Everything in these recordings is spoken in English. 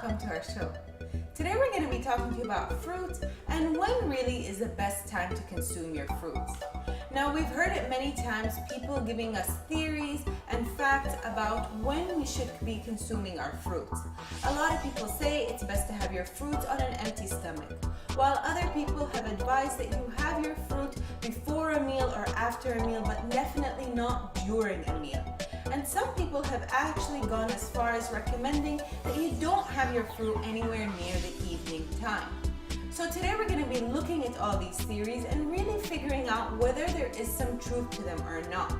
welcome to our show. Today we're going to be talking to you about fruits and when really is the best time to consume your fruits. Now we've heard it many times, people giving us theories and facts about when we should be consuming our fruits. A lot of people say it's best to have your fruits on an empty stomach, while other people have advised that you have your fruit before a meal or after a meal, but definitely not during a meal. And some people have actually gone as far as recommending that you don't have your fruit anywhere near the evening time. So today we're going to be looking at all these theories and really figuring out whether there is some truth to them or not.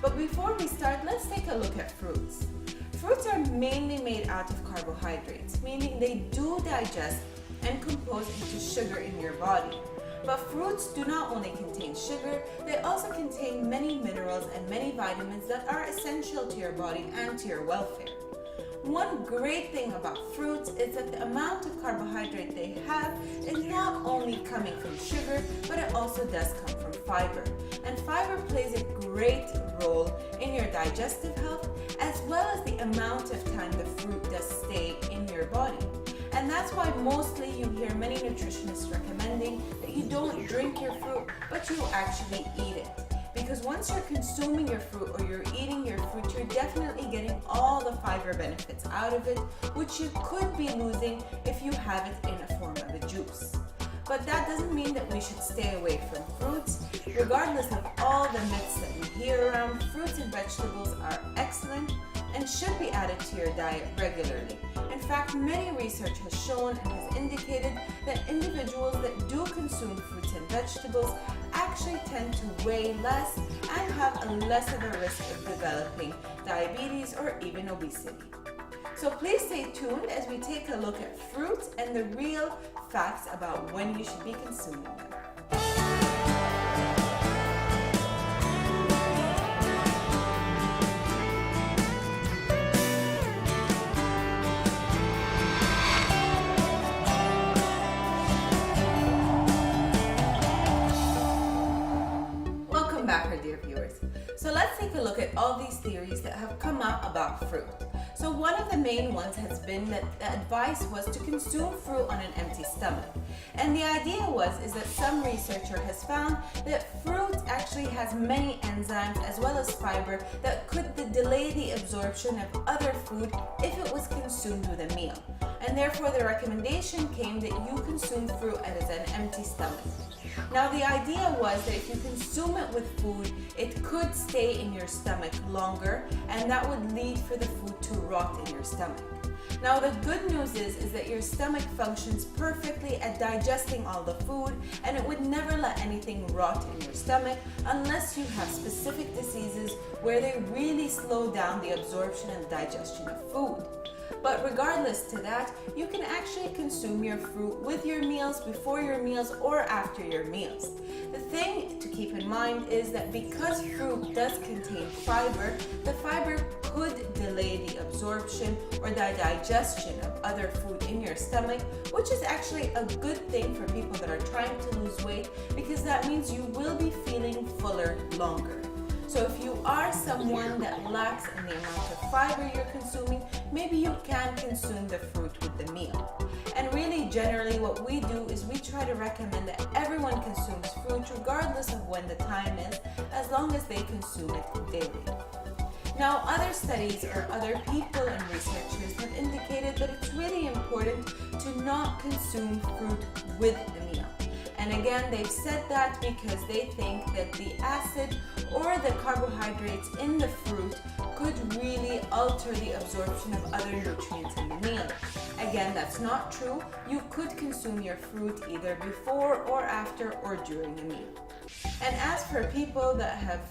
But before we start, let's take a look at fruits. Fruits are mainly made out of carbohydrates, meaning they do digest and compose into sugar in your body. But fruits do not only contain sugar, they also contain many minerals and many vitamins that are essential to your body and to your welfare. One great thing about fruits is that the amount of carbohydrate they have is not only coming from sugar, but it also does come from fiber. And fiber plays a great role in your digestive health, as well as the amount of time the fruit does stay in your body. And that's why mostly you hear many nutritionists recommending that you don't drink your fruit, but you actually eat it. Because once you're consuming your fruit or you're eating your fruit, you're definitely getting all the fiber benefits out of it, which you could be losing if you have it in a form of a juice. But that doesn't mean that we should stay away from fruits. Regardless of all the myths that we hear around, fruits and vegetables are excellent and should be added to your diet regularly. In fact, many research has shown and has indicated that individuals that do consume fruits and vegetables actually tend to weigh less and have a less of a risk of developing diabetes or even obesity. So please stay tuned as we take a look at fruits and the real facts about when you should be consuming them. Welcome back, our dear viewers. So let's take a look at all these theories that have come out about fruit. So one of the main ones has been that the advice was to consume fruit on an empty stomach. And the idea is that some researcher has found that fruit actually has many enzymes as well as fiber that could delay the absorption of other food if it was consumed with a meal. And therefore the recommendation came that you consume fruit as an empty stomach. Now the idea was that if you consume it with food, it could stay in your stomach longer, and that would lead for the food to rot in your stomach. Now the good news is that your stomach functions perfectly at digesting all the food, and it would never let anything rot in your stomach unless you have specific diseases where they really slow down the absorption and digestion of food. But regardless to that, you can actually consume your fruit with your meals, before your meals, or after your meals. The thing to keep in mind is that because fruit does contain fiber, the fiber could delay the absorption or the digestion of other food in your stomach, which is actually a good thing for people that are trying to lose weight, because that means you will be feeling fuller longer. So if you are someone that lacks in the amount of fiber you're consuming, maybe you can consume the fruit with the meal. And really, generally, what we do is we try to recommend that everyone consumes fruit regardless of when the time is, as long as they consume it daily. Now, other studies or other people and researchers have indicated that it's really important to not consume fruit with the meal. And again, they've said that because they think that the acid or the carbohydrates in the fruit could really alter the absorption of other nutrients in the meal. Again, that's not true. You could consume your fruit either before or after or during a meal. And as for people that have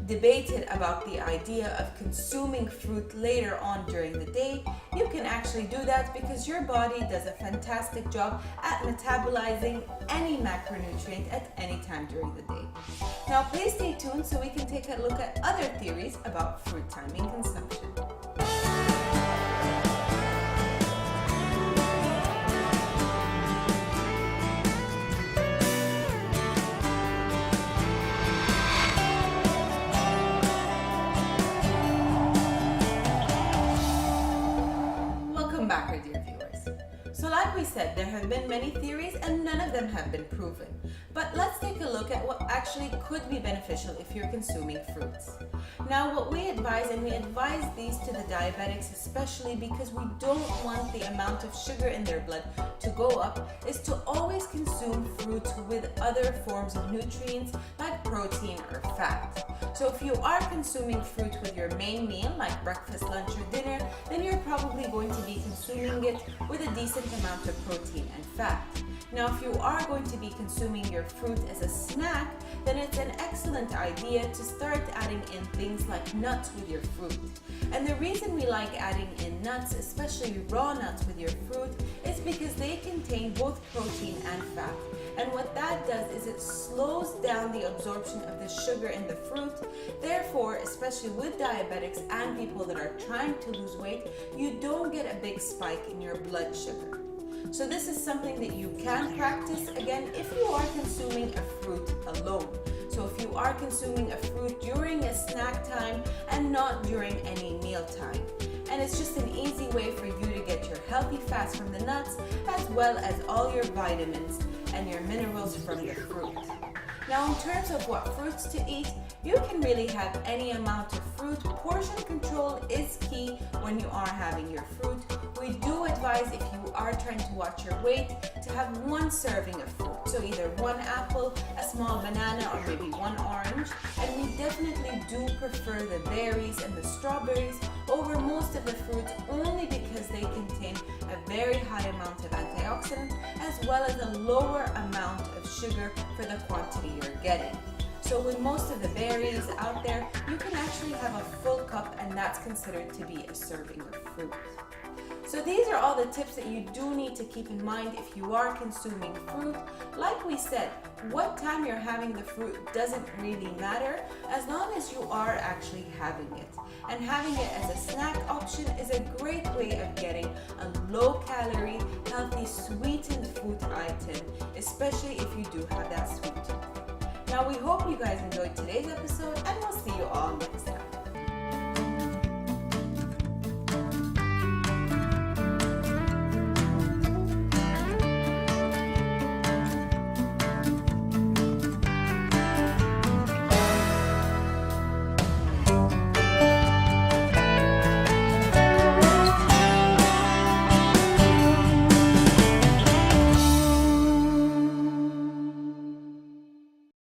debated about the idea of consuming fruit later on during the day, you can actually do that because your body does a fantastic job at metabolizing any macronutrient at any time during the day. Now please stay tuned so we can take a look at other theories about fruit timing consumption. like we said, there have been many theories and none of them have been proven. But let's take a look at what actually could be beneficial if you're consuming fruits. Now, what we advise, and we advise these to the diabetics especially because we don't want the amount of sugar in their blood to go up, is to always consume fruits with other forms of nutrients like protein or fat. So if you are consuming fruit with your main meal, like breakfast, lunch, or dinner, then you're probably going to be consuming it with a decent amount of protein and fat. Now, if you are going to be consuming your fruit as a snack, then it's an excellent idea to start adding in things like nuts with your fruit. And the reason we like adding in nuts, especially raw nuts with your fruit, is because they contain both protein and fat. And what that does is it slows down the absorption of the sugar in the fruit. Therefore, especially with diabetics and people that are trying to lose weight, you don't get a big spike in your blood sugar. So this is something that you can practice, again, if you are consuming a fruit alone. So if you are consuming a fruit during a snack time and not during any meal time. And it's just an easy way for you to get your healthy fats from the nuts, as well as all your vitamins and your minerals from the fruit. Now, in terms of what fruits to eat, you can really have any amount of fruit. Portion control is key when you are having your fruit. We do advise, if you are trying to watch your weight, to have one serving of fruit. So either one apple, a small banana, or maybe one orange. And we definitely do prefer the berries and the strawberries over most of the fruits, only because they contain a very high amount of antioxidants as well as a lower amount of sugar for the quantity you're getting. So with most of the berries out there, you can actually have a full cup, and that's considered to be a serving of fruit. So these are all the tips that you do need to keep in mind if you are consuming fruit. Like we said, what time you're having the fruit doesn't really matter as long as you are actually having it. And having it as a snack option is a great way of getting a low-calorie, healthy, sweetened food item, especially if you do have that sweet tooth. Now, we hope you guys enjoyed today's episode, and we'll see you all next time.